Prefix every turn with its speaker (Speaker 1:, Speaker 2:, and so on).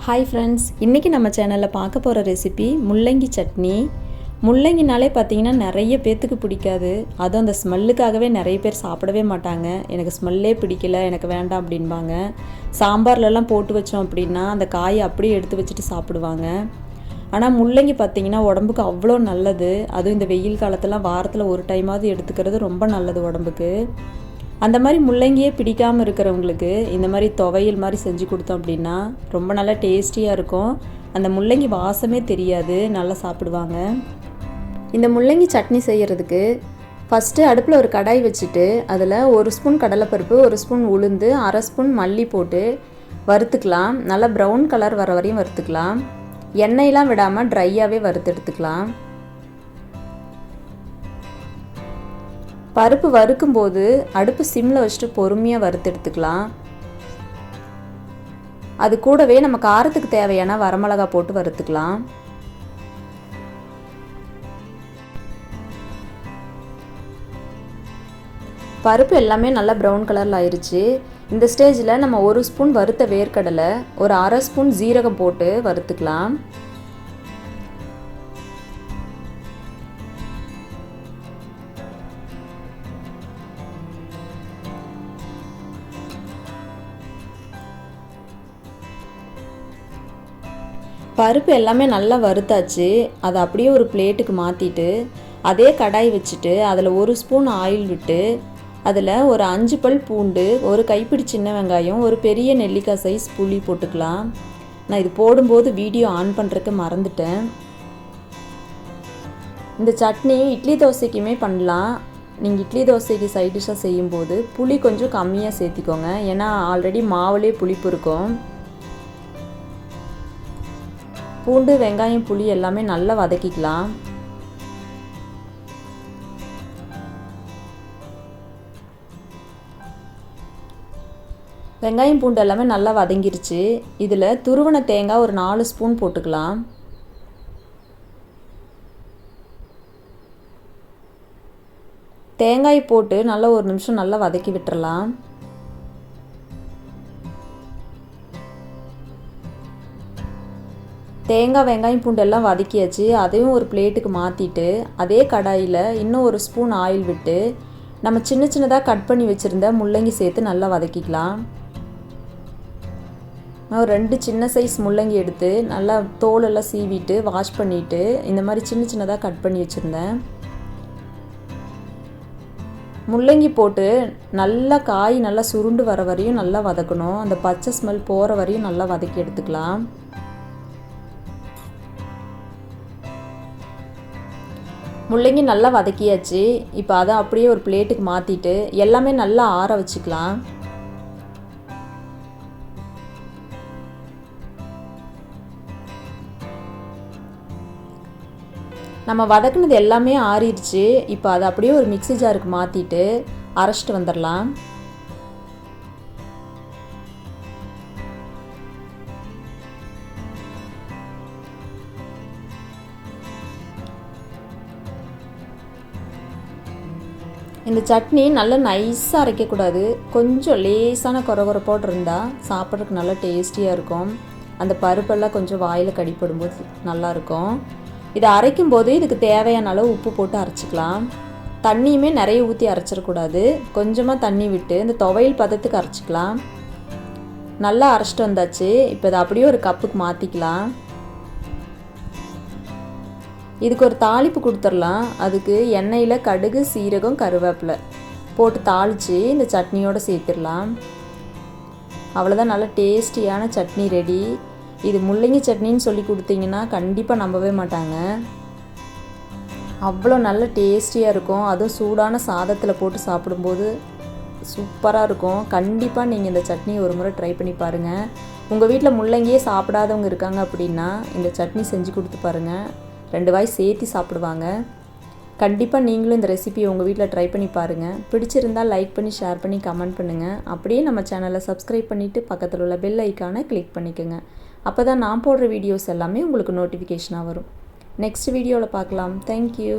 Speaker 1: Hi friends, இன்றைக்கி நம்ம சேனலில் பார்க்க போகிற ரெசிபி முள்ளங்கி சட்னி. முள்ளங்கினாலே பார்த்திங்கன்னா நிறைய பேர்த்துக்கு பிடிக்காது. அதுவும் அந்த ஸ்மெல்லுக்காகவே நிறைய பேர் சாப்பிடவே மாட்டாங்க. எனக்கு ஸ்மெல்லே பிடிக்கல, எனக்கு வேண்டாம் அப்படின்பாங்க. சாம்பார்லலாம் போட்டு வச்சோம் அப்படின்னா அந்த காயை அப்படியே எடுத்து வச்சுட்டு சாப்பிடுவாங்க. ஆனால் முள்ளங்கி பார்த்திங்கன்னா உடம்புக்கு அவ்வளோ நல்லது. அதுவும் இந்த வெயில் காலத்தெல்லாம் வாரத்தில் ஒரு டைமாவது எடுத்துக்கிறது ரொம்ப நல்லது உடம்புக்கு. அந்த மாதிரி முள்ளங்கியே பிடிக்காமல் இருக்கிறவங்களுக்கு இந்த மாதிரி துவையல் மாதிரி செஞ்சு கொடுத்தோம் அப்படின்னா ரொம்ப நல்லா டேஸ்டியாக இருக்கும். அந்த முள்ளங்கி வாசமே தெரியாது, நல்லா சாப்பிடுவாங்க. இந்த முள்ளங்கி சட்னி செய்கிறதுக்கு ஃபஸ்ட்டு அடுப்பில் ஒரு கடாய் வச்சுட்டு அதில் 1 ஸ்பூன் கடலைப்பருப்பு, 1 ஸ்பூன் உளுந்து, 1/2 ஸ்பூன் மல்லி போட்டு வறுத்துக்கலாம். நல்லா ப்ரௌன் கலர் வர வரையும் வறுத்துக்கலாம். எண்ணெயெலாம் விடாமல் ட்ரையாகவே வறுத்து எடுத்துக்கலாம். பருப்பு வறுக்கும்போது அடுப்பு சிம்மில் வச்சுட்டு பொறுமையாக வறுத்து எடுத்துக்கலாம். அது கூடவே நம்ம காரத்துக்கு தேவையான வரமிளகா போட்டு வறுத்துக்கலாம். பருப்பு எல்லாமே நல்லா ப்ரௌன் கலரில் ஆயிடுச்சு. இந்த ஸ்டேஜில் நம்ம 1 ஸ்பூன் வறுத்த வேர்க்கடலை, ஒரு 1/2 ஸ்பூன் ஜீரகம் போட்டு வறுத்துக்கலாம். பருப்பு எல்லாமே நல்லா வறுத்தாச்சு. அதை அப்படியே ஒரு பிளேட்டுக்கு மாற்றிட்டு அதே கடாய் வச்சுட்டு அதில் 1 ஸ்பூன் ஆயில் விட்டு அதில் ஒரு 5 பல் பூண்டு, ஒரு கைப்பிடி சின்ன வெங்காயம், ஒரு பெரிய நெல்லிக்காய் சைஸ் புளி போட்டுக்கலாம். நான் இது போடும்போது வீடியோ ஆன் பண்ணுறதுக்கு மறந்துட்டேன். இந்த சட்னி இட்லி தோசைக்குமே பண்ணலாம். நீங்கள் இட்லி தோசைக்கு சைட் டிஷ்ஷாக செய்யும்போது புளி கொஞ்சம் கம்மியாக சேர்த்திக்கோங்க. ஏன்னா ஆல்ரெடி மாவுலேயே புளிப்பு இருக்கும். பூண்டு, வெங்காயம், புளி எல்லாமே நல்லா வதக்கிக்கலாம். வெங்காயம் பூண்டு எல்லாமே நல்லா வதங்கிருச்சு. இதில் துருவன தேங்காய் ஒரு 4 ஸ்பூன் போட்டுக்கலாம். தேங்காய் போட்டு நல்லா 1 நிமிஷம் நல்லா வதக்கி விட்டுறலாம். தேங்காய், வெங்காயம், பூண்டு எல்லாம் வதக்கியாச்சு. அதையும் ஒரு பிளேட்டுக்கு மாற்றிட்டு அதே கடாயில் இன்னும் 1 ஸ்பூன் ஆயில் விட்டு நம்ம சின்ன சின்னதாக கட் பண்ணி வச்சுருந்த முள்ளங்கி சேர்த்து நல்லா வதக்கிக்கலாம். நான் ஒரு 2 சின்ன சைஸ் முள்ளங்கி எடுத்து நல்லா தோலெல்லாம் சீவிட்டு வாஷ் பண்ணிவிட்டு இந்த மாதிரி சின்ன சின்னதாக கட் பண்ணி வச்சுருந்தேன். முள்ளங்கி போட்டு நல்லா காய் நல்லா சுருண்டு வர வரையும் நல்லா வதக்கணும். அந்த பச்சை ஸ்மெல் போகிற வரையும் நல்லா வதக்கி எடுத்துக்கலாம். முள்ளங்கி நல்லா வதக்கியாச்சு. இப்போ அதை அப்படியே ஒரு பிளேட்டுக்கு மாற்றிட்டு எல்லாமே நல்லா ஆற வச்சுக்கலாம். நம்ம வதக்குனது எல்லாமே ஆறிடுச்சு. இப்போ அதை அப்படியே ஒரு மிக்ஸி ஜாருக்கு மாற்றிட்டு அரைச்சிட்டு வந்துடலாம். இந்த சட்னி நல்லா நைஸாக அரைக்கக்கூடாது. கொஞ்சம் லேசான கொரகொரப்போடு இருந்தால் சாப்பிட்றதுக்கு நல்லா டேஸ்டியாக இருக்கும். அந்த பருப்பெல்லாம் கொஞ்சம் வாயில் கடிப்படும்போது நல்லாயிருக்கும். இதை அரைக்கும்போது இதுக்கு தேவையான அளவு உப்பு போட்டு அரைச்சிக்கலாம். தண்ணியுமே நிறைய ஊற்றி அரைச்சிடக்கூடாது. கொஞ்சமாக தண்ணி விட்டு இந்த துவையல் பதத்துக்கு அரைச்சிக்கலாம். நல்லா அரைச்சிட்டு வந்தாச்சு. இப்போ இதை அப்படியே ஒரு கப்புக்கு மாற்றிக்கலாம். இதுக்கு ஒரு தாளிப்பு கொடுத்துடலாம். அதுக்கு எண்ணெயில் கடுகு, சீரகம், கருவேப்பிலை போட்டு தாளித்து இந்த சட்னியோடு சேர்த்துடலாம். அவ்வளோதான், நல்ல டேஸ்டியான சட்னி ரெடி. இது முள்ளங்கி சட்னின்னு சொல்லி கொடுத்தீங்கன்னா கண்டிப்பாக நம்பவே மாட்டாங்க. அவ்வளோ நல்ல டேஸ்டியாக இருக்கும். அதுவும் சூடான சாதத்தில் போட்டு சாப்பிடும்போது சூப்பராக இருக்கும். கண்டிப்பாக நீங்கள் இந்த சட்னி ஒரு முறை ட்ரை பண்ணி பாருங்கள். உங்கள் வீட்டில் முள்ளங்கியே சாப்பிடாதவங்க இருக்காங்க அப்படின்னா இந்த சட்னி செஞ்சு கொடுத்து பாருங்கள். 2 வாய் சேர்த்து சாப்பிடுவாங்க. கண்டிப்பாக நீங்களும் இந்த ரெசிபியை உங்கள் வீட்டில் ட்ரை பண்ணி பாருங்கள். பிடிச்சிருந்தால் லைக் பண்ணி, ஷேர் பண்ணி, கமெண்ட் பண்ணுங்கள். அப்படியே நம்ம சேனலை சப்ஸ்கிரைப் பண்ணிவிட்டு பக்கத்தில் உள்ள பெல் ஐக்கானை கிளிக் பண்ணிக்கோங்க. அப்போ தான் நான் போடுற வீடியோஸ் எல்லாமே உங்களுக்கு நோட்டிஃபிகேஷனாக வரும். நெக்ஸ்ட் வீடியோவில் பார்க்கலாம். தேங்க்யூ.